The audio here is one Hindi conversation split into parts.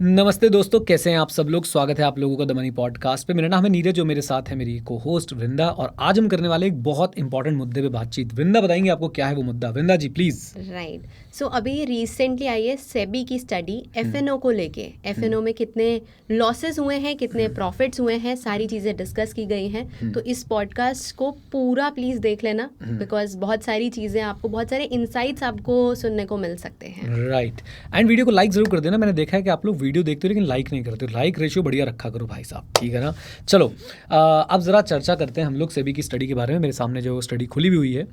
नमस्ते दोस्तों, कैसे हैं आप सब लोग। स्वागत है आप लोगों का द मनी पॉडकास्ट पे। मेरा नाम है नीरज, जो मेरे साथ है मेरी को होस्ट वृंदा, और आज हम करने वाले एक बहुत इंपॉर्टेंट मुद्दे पे बातचीत। वृंदा बताएंगे आपको क्या है वो मुद्दा। वृंदा जी प्लीज। राइट। सो अभी रिसेंटली आई है सेबी की स्टडी एफएनओ को लेके। एफएनओ में कितने लॉसेस हुए हैं, कितने प्रॉफिट्स हुए हैं, सारी चीज़ें डिस्कस की गई हैं। तो इस पॉडकास्ट को पूरा प्लीज़ देख लेना, बिकॉज बहुत सारी चीज़ें आपको, बहुत सारे इंसाइट्स आपको सुनने को मिल सकते हैं। राइट। एंड वीडियो को लाइक जरूर कर देना। मैंने देखा है कि आप लोग वीडियो देखते हो लेकिन लाइक नहीं करते हो। लाइक रेशियो बढ़िया रखा करो भाई साहब, ठीक है ना। चलो अब ज़रा चर्चा करते हैं हम लोग सेबी की स्टडी के बारे में। मेरे सामने जो स्टडी खुली भी हुई है,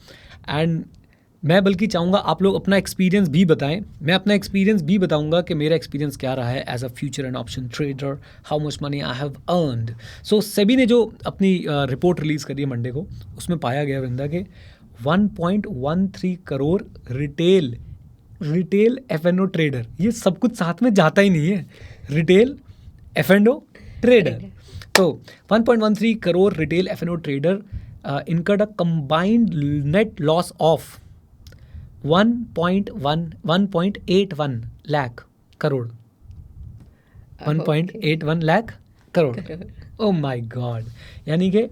एंड मैं बल्कि चाहूँगा आप लोग अपना एक्सपीरियंस भी बताएं। मैं अपना एक्सपीरियंस भी बताऊंगा कि मेरा एक्सपीरियंस क्या रहा है as a future and option trader, how much money I have earned. So SEBI ने जो अपनी रिपोर्ट रिलीज़ करी है मंडे को, उसमें पाया गया वृंदा के 1.13 करोड़ रिटेल एफ&ओ ट्रेडर। ये सब कुछ साथ में जाता ही नहीं है, रिटेल एफ&ओ ट्रेडर। तो 1.13 करोड़ रिटेल एफ&ओ trader incurred a combined net loss of 1.81 lakh crore. 1.81 lakh crore. Oh my god. यानी कि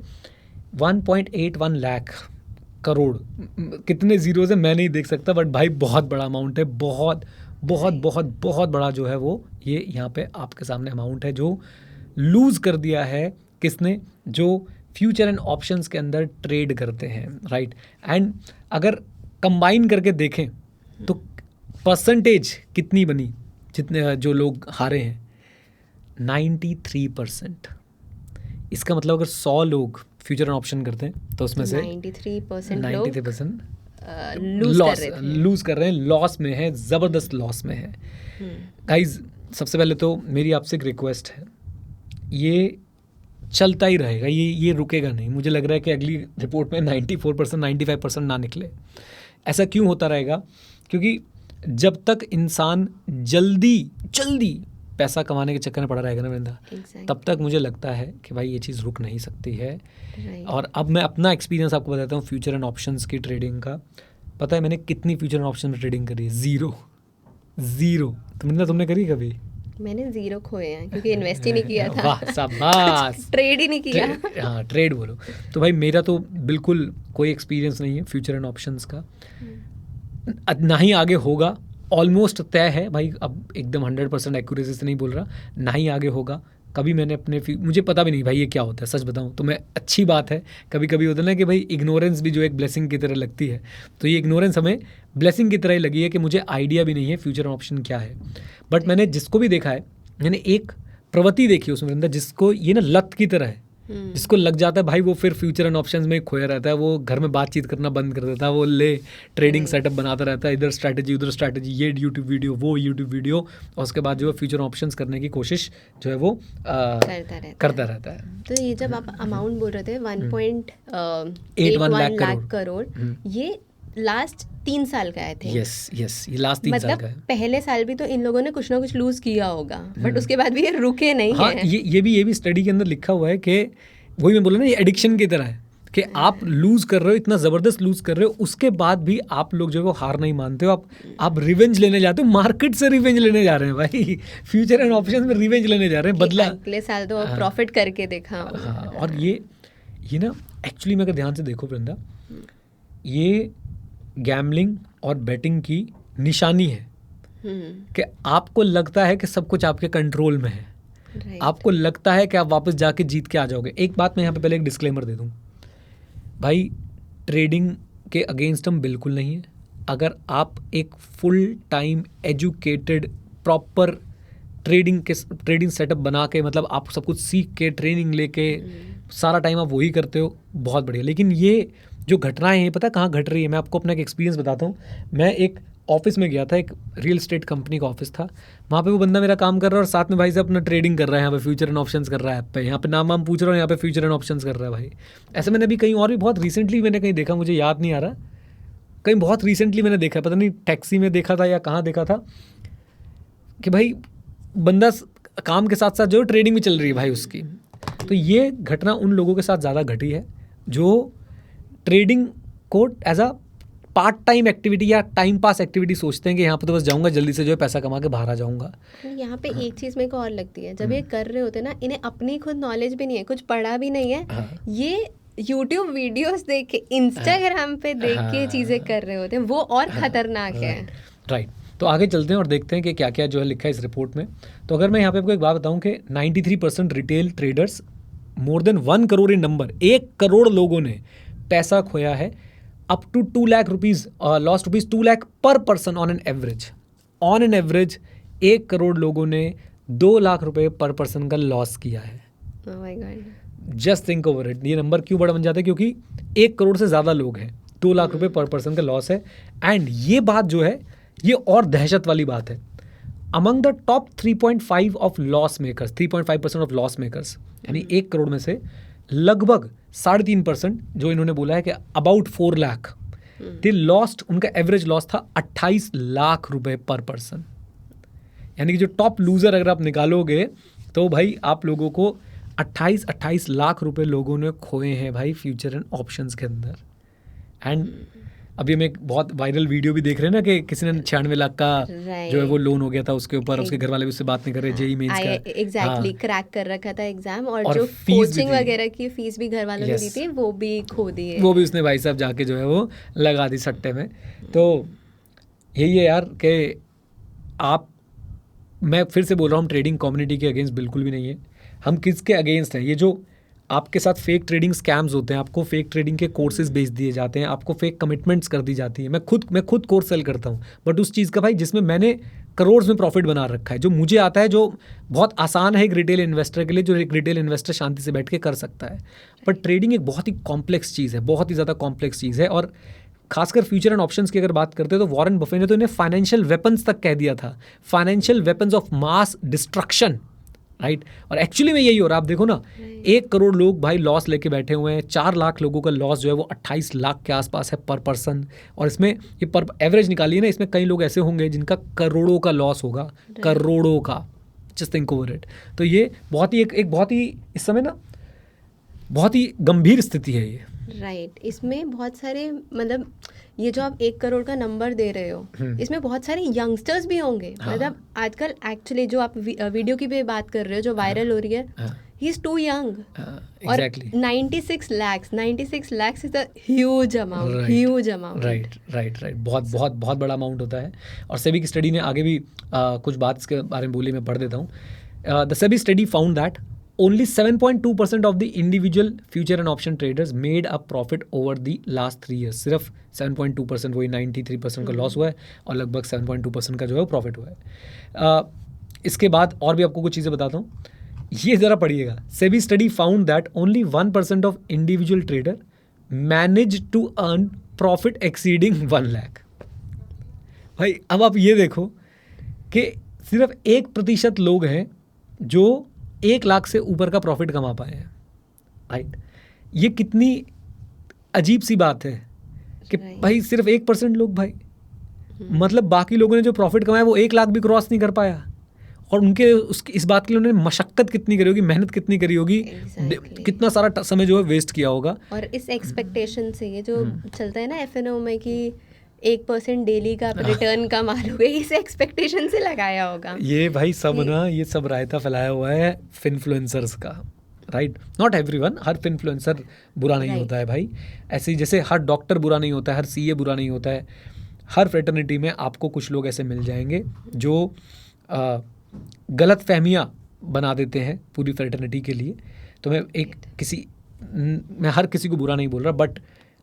1.81 लाख करोड़। कितने जीरो से मैं नहीं देख सकता, बट भाई बहुत बड़ा अमाउंट है। बहुत बहुत बहुत बहुत बड़ा जो है वो ये यहाँ पे आपके सामने अमाउंट है जो लूज़ कर दिया है किसने, जो फ्यूचर एंड ऑप्शंस के अंदर ट्रेड करते हैं, राइट। एंड अगर कंबाइन करके देखें तो परसेंटेज कितनी बनी, जितने जो लोग हारे हैं, 93%। इसका मतलब अगर 100 लोग फ्यूचर एंड ऑप्शन करते हैं तो उसमें से 93% लूज़ कर रहे हैं, लॉस में है, ज़बरदस्त लॉस में है। गाइज सबसे पहले तो मेरी आपसे एक रिक्वेस्ट है, ये चलता ही रहेगा, ये रुकेगा नहीं। मुझे लग रहा है कि अगली रिपोर्ट में 94% 95% ना निकले। ऐसा क्यों होता रहेगा? क्योंकि जब तक इंसान जल्दी पैसा कमाने के चक्कर में पड़ा रहेगा ना वृंदा, तब तक मुझे लगता है कि भाई ये चीज़ रुक नहीं सकती है। और अब मैं अपना एक्सपीरियंस आपको बताता हूँ फ्यूचर एंड ऑप्शंस की ट्रेडिंग का। पता है मैंने कितनी फ्यूचर एंड ऑप्शन में ट्रेडिंग करी है? ज़ीरो। तुमने करी कभी? मैंने 0 खोए हैं क्योंकि इन्वेस्ट ही नहीं किया था। वाह शाबाश। ट्रेड ही नहीं किया। हाँ ट्रेड बोलो। तो भाई मेरा तो बिल्कुल कोई एक्सपीरियंस नहीं है फ्यूचर एंड ऑप्शंस का, ना ही आगे होगा। ऑलमोस्ट तय है भाई, अब एकदम 100% एक्यूरेसी से नहीं बोल रहा, ना ही आगे होगा कभी। मैंने मुझे पता भी नहीं भाई ये क्या होता है, सच बताऊं तो। मैं अच्छी बात है, कभी कभी होता है ना कि भाई इग्नोरेंस भी जो एक ब्लेसिंग की तरह लगती है, तो ये इग्नोरेंस हमें ब्लेसिंग की तरह ही लगी है कि मुझे आइडिया भी नहीं है फ्यूचर ऑप्शन क्या है। बट मैंने जिसको भी देखा है, मैंने एक प्रवृत्ति देखी उसमें अंदर, जिसको ये ना लत की तरह है, जिसको लग जाता है भाई वो फिर फ्यूचर एंड ऑप्शंस में खोया रहता है। वो घर में बातचीत करना बंद कर देता है, वो ट्रेडिंग सेटअप बनाता रहता है, इधर स्ट्रैटेजी उधर स्ट्रैटेजी, ये यूट्यूब वीडियो वो यूट्यूब वीडियो, और उसके बाद जो है फ्यूचर ऑप्शंस करने की कोशिश जो है वो करता रहता है। तो ये जब आप अमाउंट बोल रहे थे 1.81 लाख करोड़, ये लास्ट 3 साल का है थे। यस ये लास्ट 3 साल का है। पहले साल भी तो इन लोगों ने कुछ ना कुछ लूज किया होगा, बट उसके बाद भी ये रुके नहीं है। ये भी स्टडी के अंदर लिखा हुआ है कि वही मैं बोला ना, ये एडिक्शन की तरह है कि आप लूज कर रहे हो, इतना ज़बरदस्त लूज कर रहे हो, उसके बाद भी आप लोग जो है वो हार नहीं मानते हो। आप रिवेंज लेने जाते हो, मार्केट से रिवेंज लेने जा रहे हैं भाई। फ्यूचर एंड ऑप्शन में रिवेंज लेने जा रहे हैं, बदला। अगले साल तो प्रॉफिट करके देखा। हाँ, और ये ना एक्चुअली में अगर ध्यान से देखो वृंदा, ये गैम्बलिंग और बेटिंग की निशानी है कि आपको लगता है कि सब कुछ आपके कंट्रोल में है। आपको लगता है कि आप वापस जाके जीत के आ जाओगे। एक बात मैं यहाँ पे पहले एक डिस्क्लेमर दे दूँ भाई, ट्रेडिंग के अगेंस्ट हम बिल्कुल नहीं है। अगर आप एक full time educated proper trading setup बना के, मतलब आप सब कुछ सीख के ट्रेनिंग लेके सारा टाइम आप वही करते हो, बहुत बढ़िया। लेकिन ये जो घटनाएं हैं, पता कहाँ घट रही है? मैं आपको अपना एक एक्सपीरियंस बताता हूँ। मैं एक ऑफिस में गया था, एक रियल एस्टेट कंपनी का ऑफिस था। वहाँ पे वो बंदा मेरा काम कर रहा है और साथ में भाई से अपना ट्रेडिंग कर रहा है, यहाँ पे फ्यूचर एंड ऑप्शंस कर रहा है। ऐप पे यहाँ पे नाम पूछ रहा हूँ, यहाँ पे फ्यूचर एंड ऑप्शंस कर रहा है भाई। ऐसे मैंने अभी कहीं और भी बहुत रिसेंटली मैंने कहीं देखा, मुझे याद नहीं आ रहा, कहीं बहुत रिसेंटली मैंने देखा, पता नहीं टैक्सी में देखा था या कहाँ देखा था, कि भाई बंदा काम के साथ साथ जो ट्रेडिंग भी चल रही है भाई उसकी। तो ये घटना उन लोगों के साथ ज़्यादा घटी है जो ट्रेडिंग को as a part time activity या टाइम पास एक्टिविटी सोचते हैं कि यहाँ पे तो बस जाऊँगा जल्दी से जो है पैसा कमा के बाहर आ जाऊँगा। यहाँ पे एक चीज़ मेरे को और लगती है, जब ये कर रहे होते हैं ना, इन्हें अपनी खुद नॉलेज भी नहीं है, कुछ पढ़ा भी नहीं है, ये यूट्यूब वीडियोस देख के, इंस्टाग्राम पे देख के चीज़ें कर रहे होते हैं, वो और खतरनाक है। राइट, तो आगे चलते हैं और देखते हैं कि क्या क्या जो है लिखा है इस रिपोर्ट में। तो अगर मैं यहाँ पे आपको एक बात बताऊँ कि 93% retail traders, more than 1 crore in number, 1 crore लोगों ने पैसा खोया है, up to 2 lakh rupees, lost rupees 2 lakh per person on an average 1 crore लोगों ने 2 लाख रुपए पर पर्सन का लॉस किया है। Oh my God. Just think over it. ये नंबर क्यों बड़ा बन जाता है? क्योंकि 1 करोड़ से ज़्यादा लोग हैं, 2 लाख रुपए पर पर्सन का लॉस है। एंड ये बात जो है ये और दहशत वाली बात है। Among the top 3.5 of loss makers, 3.5% of loss makers, यानी 1 करोड़ में से लगभग 3.5% जो इन्होंने बोला है कि अबाउट 4 लाख, दे लॉस्ट, उनका एवरेज लॉस था 28 लाख रुपए पर पर्सन। यानी कि जो टॉप लूजर अगर आप निकालोगे तो भाई आप लोगों को 28 लाख रुपए लोगों ने खोए हैं भाई फ्यूचर एंड ऑप्शंस के अंदर। एंड अभी हम एक बहुत वायरल वीडियो भी देख रहे हैं ना कि किसी ने 96 लाख का जो है वो लोन हो गया था उसके ऊपर, उसके घर वाले भी उससे बात नहीं कर रहे, जेई मेंस का एग्जैक्टली क्रैक कर रखा था एग्जाम, और जो कोचिंग वगैरह की फीस भी घर वालों ने दी थी वो भी खो दी है, वो भी उसने भाई साहब जाके जो है वो लगा दी सट्टे में। तो यही है यार कि आप, मैं फिर से बोल रहा हूँ, ट्रेडिंग कम्युनिटी के अगेंस्ट बिल्कुल भी नहीं है। हम किसके अगेंस्ट हैं? ये जो आपके साथ फेक ट्रेडिंग स्कैम्स होते हैं, आपको फेक ट्रेडिंग के कोर्सेज बेच दिए जाते हैं, आपको फेक कमिटमेंट्स कर दी जाती है। मैं खुद कोर्स सेल करता हूँ, बट उस चीज़ का भाई जिसमें मैंने करोड़ में प्रॉफिट बना रखा है, जो मुझे आता है, जो बहुत आसान है एक रिटेल इन्वेस्टर के लिए, जो एक रिटेल इन्वेस्टर शांति से बैठ के कर सकता है। बट ट्रेडिंग एक बहुत ही कॉम्प्लेक्स चीज़ है, बहुत ही ज़्यादा कॉम्प्लेक्स चीज़ है। और खासकर फ्यूचर एंड ऑप्शंस की अगर बात करते हैं तो वॉरेन बफे ने तो इन्हें फाइनेंशियल वेपन्स तक कह दिया था, financial weapons of mass destruction, right. और एक्चुअली में यही हो रहा है। आप देखो ना, 1 करोड़ लोग भाई लॉस लेके बैठे हुए हैं, 4 लाख लोगों का लॉस जो है वो 28 लाख के आसपास है पर पर्सन। और इसमें ये पर एवरेज निकालिए ना, इसमें कई लोग ऐसे होंगे जिनका करोड़ों का लॉस होगा, करोड़ों का। Just think over it. तो ये बहुत ही एक बहुत ही इस समय ना बहुत ही गंभीर स्थिति है ये, राइट। इसमें बहुत सारे, मतलब ये जो आप 1 करोड़ का नंबर दे रहे हो, इसमें बहुत सारे यंगस्टर्स भी होंगे। मतलब आजकल एक्चुअली जो आप वीडियो की भी बात कर रहे हो जो वायरल हो रही है, ही इज टू यंग। और 96 lakhs is a huge amount. Right. बहुत बड़ा अमाउंट होता है। और सेबी की स्टडी ने आगे भी कुछ बात इसके बारे में बोली, मैं पढ़ देता हूँ। The SEBI study found that only 7.2% of the individual future and option traders made a profit over the last 3 years. सिर्फ 7.2%, वही 93% का लॉस हुआ है और लगभग 7.2% का जो है वो प्रॉफिट हुआ है। इसके बाद और भी आपको कुछ चीज़ें बताता हूँ, ये ज़रा पढ़िएगा। SEBI study found that only 1% of individual trader manage to earn profit exceeding 1 lakh. भाई अब आप ये देखो कि सिर्फ 1% लोग हैं जो 1 लाख से ऊपर का प्रॉफिट कमा पाए हैं, राइट। ये कितनी अजीब सी बात है कि भाई सिर्फ 1% लोग, भाई मतलब बाकी लोगों ने जो प्रॉफिट कमाया वो 1 लाख भी क्रॉस नहीं कर पाया। और उनके इस बात के लिए उन्होंने मशक्क़त कितनी करी होगी, मेहनत कितनी करी होगी, कितना सारा समय जो है वेस्ट किया होगा। और इस एक्सपेक्टेशन से ये जो चलता है ना FNO में कि 1% डेली का रिटर्न कमा लोगे, इस एक्सपेक्टेशन से लगाया होगा ये भाई सब ना, ये सब रायता फैलाया हुआ है फिनफ्लुएंसर्स का, right. Not everyone, her finfluencer बुरा नहीं होता है भाई। ऐसे ही जैसे हर डॉक्टर बुरा नहीं होता है, हर CA बुरा नहीं होता है। हर फ्रेटर्निटी में आपको कुछ लोग ऐसे मिल जाएंगे जो गलत फहमियाँ बना देते हैं पूरी फ्रेटर्निटी के लिए। तो मैं हर किसी को बुरा नहीं बोल रहा, बट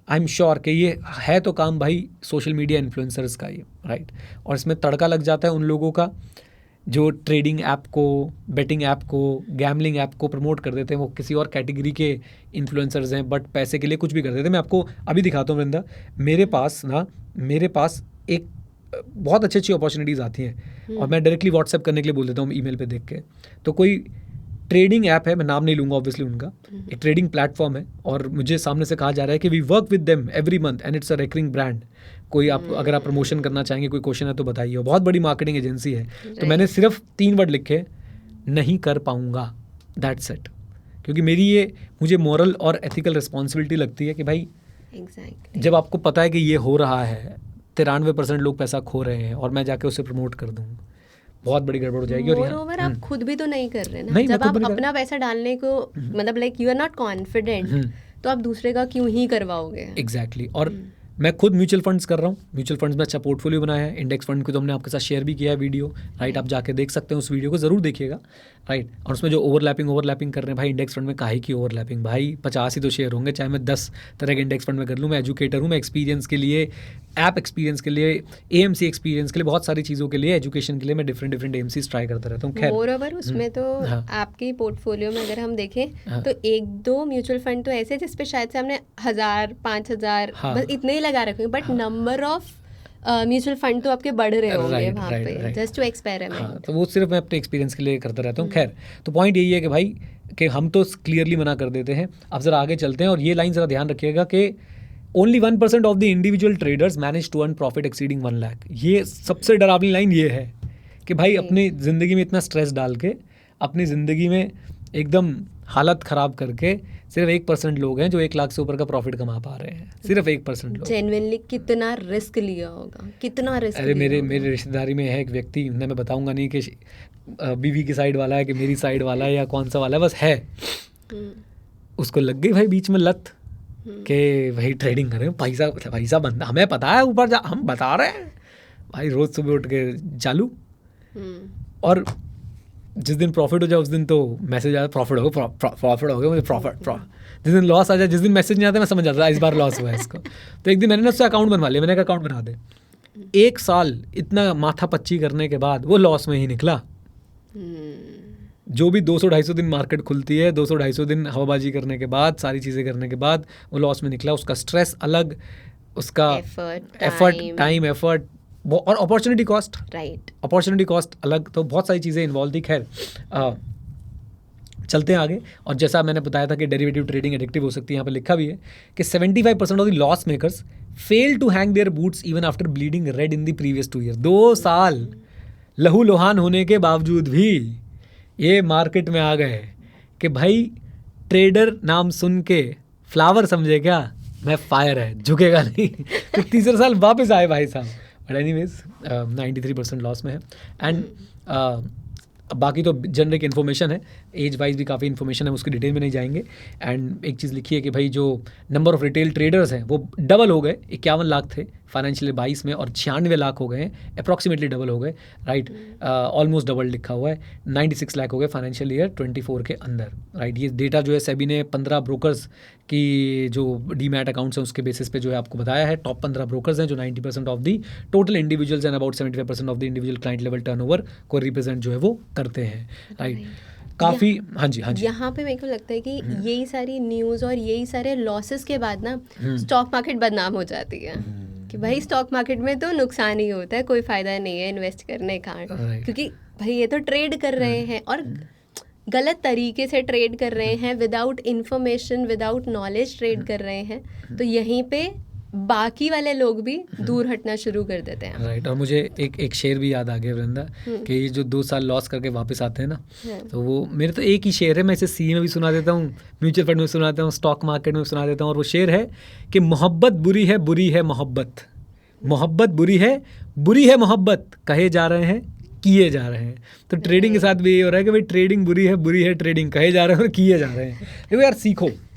आई एम श्योर कि ये है तो काम भाई सोशल मीडिया इन्फ्लुएंसर्स का ही, राइट। और इसमें तड़का लग जाता है उन लोगों का जो ट्रेडिंग ऐप को, बेटिंग ऐप को, गैमलिंग ऐप को प्रमोट कर देते हैं। वो किसी और कैटेगरी के इन्फ्लुएंसर्स हैं, बट पैसे के लिए कुछ भी कर देते हैं। मैं आपको अभी दिखाता हूँ वृंदा, मेरे पास एक बहुत अच्छी अपॉर्चुनिटीज़ आती हैं और मैं डायरेक्टली व्हाट्सएप करने के लिए बोल देता हूँ ईमेल पे देख के। तो कोई ट्रेडिंग ऐप है, मैं नाम नहीं लूँगा ऑब्वियसली उनका, एक ट्रेडिंग प्लेटफॉर्म है और मुझे सामने से कहा जा रहा है कि we work with them every month and it's a recurring brand. कोई आप अगर आप प्रमोशन करना चाहेंगे, कोई क्वेश्चन है तो बताइए। बहुत बड़ी मार्केटिंग एजेंसी है। तो मैंने सिर्फ 3 वर्ड लिखे, नहीं कर पाऊँगा, दैट्स इट। क्योंकि मुझे मॉरल और एथिकल रिस्पॉन्सिबिलिटी लगती है कि भाई एग्जैक्टली। जब आपको पता है कि ये हो रहा है, 93% लोग पैसा खो रहे हैं और मैं जाके उसे प्रमोट कर दूँ, बहुत बड़ी गड़बड़ हो जाएगी। और मोरओवर आप खुद भी तो नहीं कर रहे ना। नहीं, मैं जब खुद आप भी नहीं कर अपना पैसा डालने को मतलब like you are not confident, तो आप दूसरे का क्यों ही करवाओगे। एग्जैक्टली। और मैं खुद म्यूचुअल फंड्स कर रहा हूँ, म्यूचुअल फंड्स में अच्छा पोर्टफोलियो बनाया है। इंडेक्स फंड को तो हमने आपके साथ शेयर भी किया है वीडियो, राइट, आप जाके देख सकते हैं, उस वीडियो को ज़रूर देखिएगा, राइट। और उसमें जो ओवरलैपिंग कर रहे हैं भाई, इंडेक्स फंड में काहे की ओवरलैपिंग भाई, 50 ही तो शेयर होंगे, चाहे मैं 10 तरह के इंडेक्स फंड में कर लूँ। मैं एजुकेटर हूँ, मैं एक्सपीरियंस के लिए, ऐप एक्सपीरियंस के लिए, AMC एक्सपीरियंस के लिए, बहुत सारी चीज़ों के लिए, एजुकेशन के लिए मैं डिफरेंट AMCs ट्राई करता रहता हूँ। खैर, मोरओवर उसमें तो आपके पोर्टफोलियो में अगर हम देखें तो 1-2 म्यूचुअल फंड तो ऐसे जिसपे शायद से हमने 1000, 5000 बस इतने ही लगा रखे हैं, but number of mutual fund तो आपके बढ़ रहे होंगे वहाँ पे, जस्ट टू एक्सपेरिमेंट। तो वो सिर्फ मैं अपने एक्सपीरियंस के लिए करता रहता हूँ। खैर, तो पॉइंट यही है कि भाई कि हम तो क्लियरली मना कर देते हैं। अब ज़रा आगे चलते हैं और ये लाइन ज़रा ध्यान रखिएगा कि only 1% of the individual traders manage to earn profit exceeding 1 lakh. ये सबसे डरावनी लाइन ये है कि भाई अपनी ज़िंदगी में इतना स्ट्रेस डाल के, अपनी ज़िंदगी में एकदम हालत ख़राब करके सिर्फ 1% लोग हैं जो 1 लाख से ऊपर का प्रॉफिट कमा पा रहे हैं। सिर्फ 1% लोग। जेन्युइनली कितना रिस्क लिया होगा, कितना रिस्क। अरे मेरे रिश्तेदारी में है एक व्यक्ति, मैं बताऊंगा नहीं कि बीवी की साइड वाला है कि मेरी साइड वाला है या कौन सा वाला है, बस है। उसको लग गई भाई बीच में लत कि भाई ट्रेडिंग करें, पैसा बनता, हमें पता है, ऊपर हम बता रहे हैं भाई, रोज सुबह उठ के चालू। और जिस दिन प्रॉफिट हो जाए उस दिन तो मैसेज आता है प्रॉफिट हो गया मुझे प्रॉफिट। जिस दिन लॉस आ जाए, जिस दिन मैसेज नहीं आता, मैं समझ जाता इस बार लॉस हुआ है इसको। तो एक दिन मैंने ना उससे अकाउंट बनवा लिया, मैंने कहा अकाउंट बना दे। 1 साल इतना माथा पच्ची करने के बाद वो लॉस में ही निकला। जो भी 200-250 दिन मार्केट खुलती है, 200-250 दिन हवाबाजी करने के बाद, सारी चीज़ें करने के बाद वो लॉस में निकला। उसका स्ट्रेस अलग, उसका एफर्ट, टाइम एफर्ट और opportunity cost, right, opportunity cost अलग, तो बहुत सारी चीज़ें इन्वॉल्व थी। खैर, चलते हैं आगे। और जैसा मैंने बताया था कि डेरिवेटिव ट्रेडिंग एडिक्टिव हो सकती है, यहाँ पे लिखा भी है कि 75% of the loss makers fail to hang their boots even after bleeding red in the previous 2 year. 2 साल लहू लोहान होने के बावजूद भी ये मार्केट में आ गए कि भाई ट्रेडर नाम सुन के फ्लावर समझे क्या, मैं फायर है, झुकेगा नहीं। तो तीसरे साल वापस आए भाई साहब। बट एनीवेज 93% लॉस में है। एंड बाकी तो जनरिक इन्फॉर्मेशन है, एज वाइज भी काफ़ी इन्फॉर्मेशन है, उसकी डिटेल में नहीं जाएंगे। एंड एक चीज़ लिखी है कि भाई जो नंबर ऑफ रिटेल ट्रेडर्स हैं वो डबल हो गए, 51 लाख थे फाइनेंशियल 22 में और 96 लाख हो गए हैं, अप्रॉक्सीमेटली डबल हो गए, राइट, ऑलमोस्ट डबल लिखा हुआ है। 96 लाख हो गए फाइनेंशियल ईयर 24 के अंदर, राइट। ये डेटा जो है सेबी ने 15 ब्रोकर्स की जो डीमैट अकाउंट्स हैं उसके बेसिस पे जो है आपको बताया है। टॉप 15 ब्रोकर्स हैं जो 90% of the total individuals and about 75% of the individual client level turnover को रिप्रेजेंट जो है वो करते हैं, राइट। काफ़ी, हाँ जी। यहाँ पे मेरे को लगता है कि यही सारी न्यूज़ और यही सारे लॉसेस के बाद ना स्टॉक मार्केट बदनाम हो जाती है कि भाई स्टॉक मार्केट में तो नुकसान ही होता है, कोई फ़ायदा नहीं है इन्वेस्ट करने का, क्योंकि भाई ये तो ट्रेड कर रहे हैं और गलत तरीके से ट्रेड कर रहे हैं, without information, without knowledge trade कर रहे हैं। तो यहीं पे बाकी वाले लोग भी दूर हटना शुरू कर देते हैं, राइट। और मुझे एक शेर भी याद आ गया वृंदा कि ये जो 2 साल लॉस करके वापस आते हैं ना, तो वो मेरे तो एक ही शेर है, मैं इसे सी में भी सुना देता हूँ, म्यूचुअल फंड में सुनाता हूँ, स्टॉक मार्केट में सुना देता हूँ। और वो शेर है कि मोहब्बत बुरी है मोहब्बत, मोहब्बत बुरी है मोहब्बत, कहे जा रहे हैं किए जा रहे हैं। तो ट्रेडिंग के साथ भी ये हो रहा है कि भाई ट्रेडिंग बुरी है, ट्रेडिंग कहे जा रहे हैं और किए जा रहे हैं। देखो यार,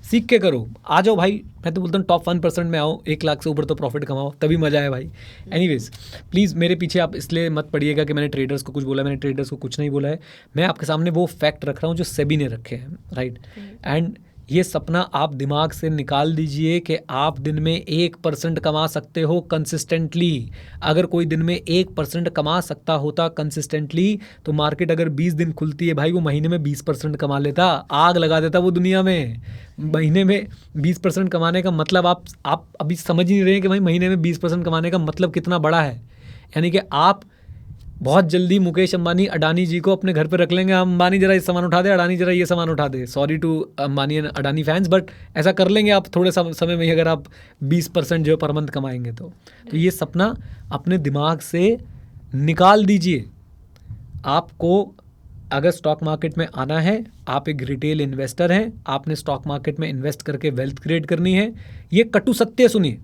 सीख के करो, आ जाओ भाई। मैं तो बोलता हूँ टॉप 1% में आओ, 1 लाख से ऊपर तो प्रॉफिट कमाओ, तभी मजा है भाई। एनीवेज, प्लीज़ मेरे पीछे आप इसलिए मत पड़िएगा कि मैंने ट्रेडर्स को कुछ बोला, मैंने ट्रेडर्स को कुछ नहीं बोला है। मैं आपके सामने वो फैक्ट रख रहा हूँ जो सेबी ने रखे हैं, राइट। एंड ये सपना आप दिमाग से निकाल दीजिए कि आप दिन में 1% कमा सकते हो कंसिस्टेंटली। अगर कोई दिन में 1% कमा सकता होता कंसिस्टेंटली, तो मार्केट अगर 20 दिन खुलती है भाई, वो महीने में 20% कमा लेता, आग लगा देता वो दुनिया में। महीने में 20% कमाने का मतलब आप अभी समझ ही नहीं रहे हैं कि भाई महीने में 20% कमाने का मतलब कितना बड़ा है। यानी कि आप बहुत जल्दी मुकेश अंबानी, अडानी जी को अपने घर पे रख लेंगे। अंबानी जरा ये सामान उठा दे, अडानी जरा ये सामान उठा दे। Sorry to Ambani and Adani fans, but ऐसा कर लेंगे आप थोड़े समय में ही, अगर आप 20% जो पर मंथ कमाएंगे तो ये सपना अपने दिमाग से निकाल दीजिए। आपको अगर स्टॉक मार्केट में आना है, आप एक रिटेल इन्वेस्टर हैं, आपने स्टॉक मार्केट में इन्वेस्ट करके वेल्थ क्रिएट करनी है, ये कटु सत्य सुनिए,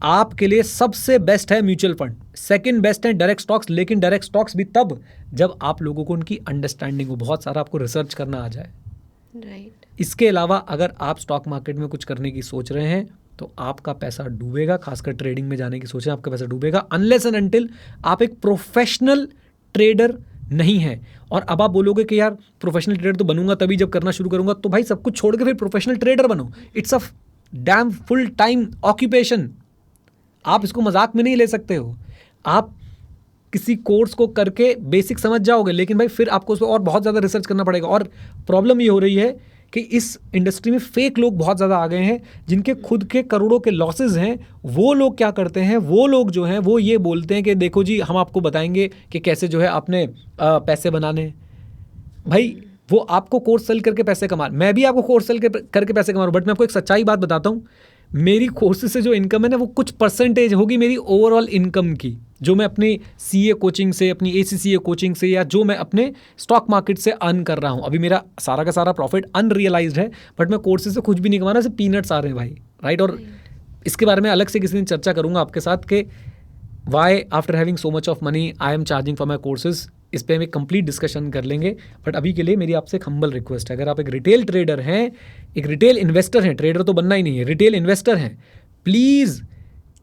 आपके लिए सबसे बेस्ट है म्यूचुअल फंड, सेकंड बेस्ट है डायरेक्ट स्टॉक्स, लेकिन डायरेक्ट स्टॉक्स भी तब जब आप लोगों को उनकी अंडरस्टैंडिंग हो, बहुत सारा आपको रिसर्च करना आ जाए। राइट। इसके अलावा अगर आप स्टॉक मार्केट में कुछ करने की सोच रहे हैं तो आपका पैसा डूबेगा, खासकर ट्रेडिंग में जाने की सोच रहे हैं, आपका पैसा डूबेगा अनलेस एंड अनटिल आप एक प्रोफेशनल ट्रेडर नहीं है। और अब आप बोलोगे कि यार प्रोफेशनल ट्रेडर तो बनूंगा तभी जब करना शुरू करूंगा, तो भाई सब कुछ छोड़ के फिर प्रोफेशनल ट्रेडर बनो। It's a dam full time occupation, आप इसको मजाक में नहीं ले सकते हो। आप किसी कोर्स को करके बेसिक समझ जाओगे, लेकिन भाई फिर आपको उस पर और बहुत ज़्यादा रिसर्च करना पड़ेगा। और प्रॉब्लम ये हो रही है कि इस इंडस्ट्री में फेक लोग बहुत ज़्यादा आ गए हैं, जिनके खुद के करोड़ों के लॉसेज हैं। वो लोग क्या करते हैं, वो लोग जो हैं वो ये बोलते हैं कि देखो जी हम आपको बताएंगे कि कैसे जो है आपने पैसे बनाने हैं। भाई वो आपको कोर्स सेल करके पैसे कमा, मैं भी आपको कोर्स सेल करके पैसे कमा रहा हूँ, बट मैं आपको एक सच्चाई बात बताता हूँ, मेरी कोर्सेज से जो इनकम है ना वो कुछ परसेंटेज होगी मेरी ओवरऑल इनकम की, जो मैं अपनी सीए कोचिंग से, अपनी एसीसीए कोचिंग से, या जो मैं अपने स्टॉक मार्केट से अर्न कर रहा हूँ। अभी मेरा सारा का सारा प्रॉफिट अनरियलाइज्ड है, बट मैं कोर्सेज से कुछ भी नहीं कमा रहा, सिर्फ पीनट्स आ रहे हैं भाई, राइट। और इसके बारे में अलग से किसी दिन चर्चा करूँगा आपके साथ कि why after having so much of money I am charging for my courses. इस पर हम एक कंप्लीट डिस्कशन कर लेंगे, बट अभी के लिए मेरी आपसे एक हम्बल रिक्वेस्ट है, अगर आप एक रिटेल ट्रेडर हैं, एक रिटेल इन्वेस्टर हैं, ट्रेडर तो बनना ही नहीं है, रिटेल इन्वेस्टर हैं, प्लीज़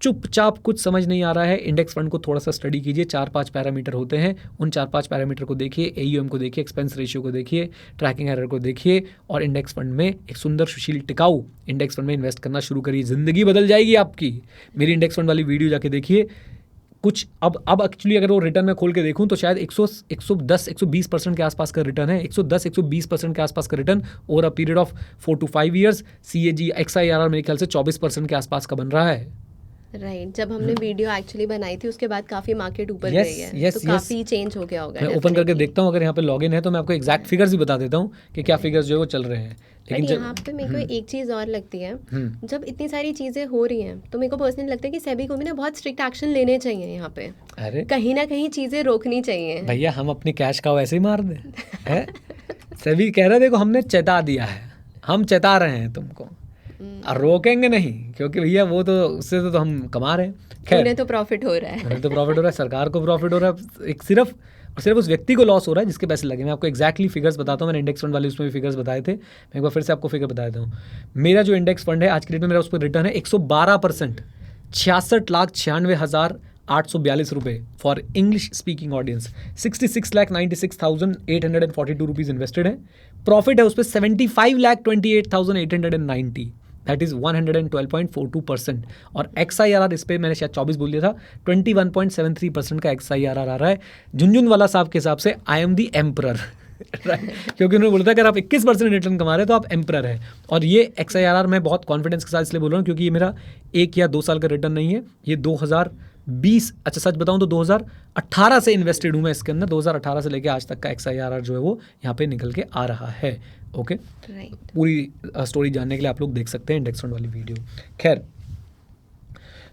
चुपचाप, कुछ समझ नहीं आ रहा है, इंडेक्स फंड को थोड़ा सा स्टडी कीजिए। 4-5 पैरामीटर होते हैं, उन 4-5 पैरामीटर को देखिए, AUM को देखिए, एक्सपेंस रेशियो को देखिए, ट्रैकिंग एरर को देखिए, और इंडेक्स फंड में एक सुंदर सुशील टिकाऊ इंडेक्स फंड में इन्वेस्ट करना शुरू करिए। ज़िंदगी बदल जाएगी आपकी। मेरी इंडेक्स फंड वाली वीडियो जाके देखिए। कुछ अब एक्चुअली अगर वो रिटर्न में खोल के देखूं तो शायद 110-120% के आसपास का रिटर्न है, 110-120% के आसपास का return over a period of 4 to 5 years. CAG XIRR मेरे ख्याल से 24% के आसपास का बन रहा है। राइट। जब हमने वीडियो एक्चुअली बनाई थी उसके बाद काफ़ी मार्केट ऊपर गई है, तो काफ़ी चेंज हो गया होगा। मैं ओपन करके देखता हूँ, अगर यहाँ पे लॉगिन है तो मैं आपको एग्जैक्ट फिगर्स भी बता देता हूँ कि क्या फिगर्स जो है वो चल रहे हैं। लेकिन यहाँ पे मेरे को एक चीज़ और लगती है, जब इतनी सारी चीज़ें हो रही हैं तो मेरे को पर्सनली लगता है कि सेबी को भी ना बहुत स्ट्रिक्ट एक्शन लेने चाहिए यहाँ पे। अरे कहीं ना कहीं चीज़ें रोकनी चाहिए भैया, हम अपनी कैश का वैसे ही मार दें। सेबी कह रहे देखो हमने चेता दिया है, हम चेता रहे हैं तुमको, और रोकेंगे नहीं, क्योंकि भैया वो तो उससे तो हम कमा रहे हैं। खैर, उन्हें तो प्रॉफिट हो रहा है, उन्हें तो प्रॉफिट हो रहा है, सरकार को प्रॉफिट हो रहा है, एक सिर्फ और सिर्फ उस व्यक्ति को लॉस हो रहा है जिसके पैसे लगे। मैं आपको एक्जैक्टली फिगर्स बताता हूँ, मैंने इंडेक्स फंड वाले उसमें भी फिगर्स बताए थे, मैं एक बार फिर से आपको फिगर बता देता हूँ। मेरा जो इंडेक्स फंड है आज के डेट में, मेरा उस पर रिटर्न है 112%, 66,96,842 रुपये for English speaking audience. 66,96,842 rupees invested है। प्रॉफिट है उस पर 75,28,890, दैट इज़ 112.42%। और XIRR इस पर मैंने शायद 24 बोल दिया था, 21.73% का XIRR आ रहा है। झुनझुनवाला साहब के हिसाब से I am the emperor, right, क्योंकि उन्होंने बोला था अगर आप 21% रिटर्न कमा रहे हैं तो आप एम्परर हैं। और ये XIRR मैं बहुत कॉन्फिडेंस के साथ इसलिए बोल रहा हूँ क्योंकि ये मेरा 1 या 2 साल का रिटर्न नहीं है, ये 2020, अच्छा सच बताऊँ तो 2018 से इन्वेस्टेड हूँ मैं इसके अंदर। 2018 से लेके आज तक का XIRR जो है वो यहाँ पे निकल के आ रहा है। ओके, पूरी स्टोरी जानने के लिए आप लोग देख सकते हैं इंडेक्स फंड वाली वीडियो। खैर,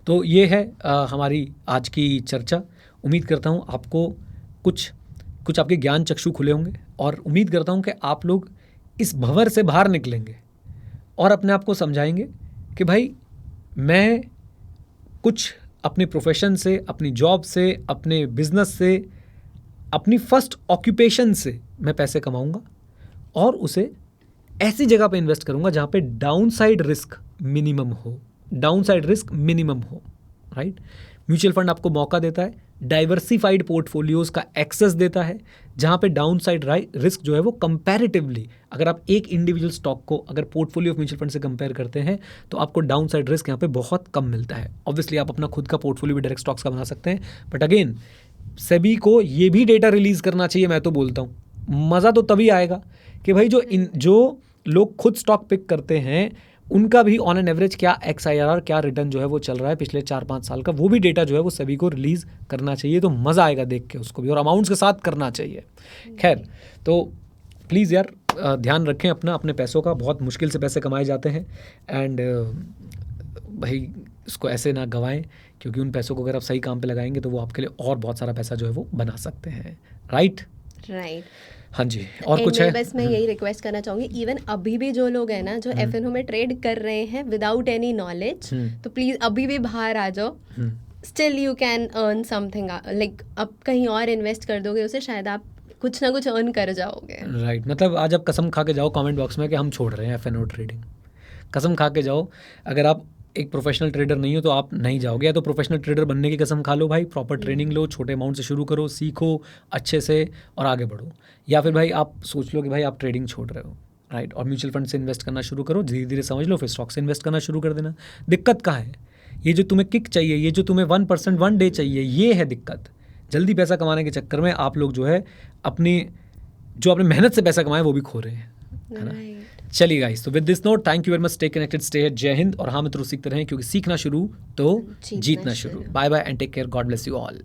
तो ये है हमारी आज की चर्चा। उम्मीद करता हूँ आपको कुछ आपके ज्ञान चक्षु खुले होंगे, और उम्मीद करता हूँ कि आप लोग इस भंवर से बाहर निकलेंगे और अपने आप को समझाएंगे कि भाई मैं कुछ अपने प्रोफेशन से, अपनी जॉब से, अपने बिजनेस से, अपनी फर्स्ट ऑक्यूपेशन से मैं पैसे कमाऊंगा और उसे ऐसी जगह पे इन्वेस्ट करूंगा जहाँ पे डाउनसाइड रिस्क मिनिमम हो, राइट। म्यूचुअल फंड आपको मौका देता है, डाइवर्सिफाइड पोर्टफोलियोज का एक्सेस देता है, जहाँ पे डाउनसाइड रिस्क जो है वो कंपैरेटिवली, अगर आप एक इंडिविजुअल स्टॉक को अगर पोर्टफोलियो ऑफ म्यूचुअल फंड से कंपेयर करते हैं तो आपको डाउनसाइड रिस्क यहाँ पे बहुत कम मिलता है। ऑब्वियसली आप अपना खुद का पोर्टफोलियो भी डायरेक्ट स्टॉक्स का बना सकते हैं, बट अगेन सेबी को ये भी डेटा रिलीज करना चाहिए। मैं तो बोलता हूँ मज़ा तो तभी आएगा कि भाई जो लोग खुद स्टॉक पिक करते हैं उनका भी ऑन एन एवरेज क्या XIRR, क्या रिटर्न जो है वो चल रहा है पिछले 4-5 साल का, वो भी डेटा जो है वो सभी को रिलीज़ करना चाहिए। तो मज़ा आएगा देख के उसको भी, और अमाउंट्स के साथ करना चाहिए। खैर, तो प्लीज़ यार ध्यान रखें अपने पैसों का। बहुत मुश्किल से पैसे कमाए जाते हैं, एंड भाई इसको ऐसे ना गंवाएं, क्योंकि उन पैसों को अगर आप सही काम पे लगाएंगे तो वो आपके लिए और बहुत सारा पैसा जो है वो बना सकते हैं, राइट। हाँ जी, और कुछ है? बस मैं यही रिक्वेस्ट करना चाहूँगी, इवन अभी भी जो लोग हैं ना जो FNO में ट्रेड कर रहे हैं विदाउट एनी नॉलेज, तो प्लीज़ अभी भी बाहर आ जाओ. Still you can earn something, like अब कहीं और इन्वेस्ट कर दोगे उसे, शायद आप कुछ ना कुछ अर्न कर जाओगे. राइट, मतलब आज आप कसम खा के जाओ कमेंट बॉक्स में कि हम छोड़ रहे हैं FNO ट्रेडिंग. कसम खा के जाओ. अगर आप एक प्रोफेशनल ट्रेडर नहीं हो तो आप नहीं जाओगे, या तो प्रोफेशनल ट्रेडर बनने की कसम खा लो भाई, प्रॉपर ट्रेनिंग लो, छोटे अमाउंट से शुरू करो, सीखो अच्छे से और आगे बढ़ो. या फिर भाई आप सोच लो कि भाई आप ट्रेडिंग छोड़ रहे हो, राइट, और म्यूचुअल फंड से इन्वेस्ट करना शुरू करो, धीरे धीरे समझ लो, फिर स्टॉक से इन्वेस्ट करना शुरू कर देना. दिक्कत कहाँ है? ये जो तुम्हें किक चाहिए, ये जो तुम्हें 1% 1 डे चाहिए, ये है दिक्कत. जल्दी पैसा कमाने के चक्कर में आप लोग जो है अपनी जो आपने मेहनत से पैसा कमाया वो भी खो रहे हैं, है ना. चलिए गाइस, तो with this note thank you very much, stay connected, stay here, जय हिंद. और हाँ मित्रों, सीखते रहें क्योंकि सीखना शुरू तो जीतना शुरू. Bye bye and take care, god bless you all.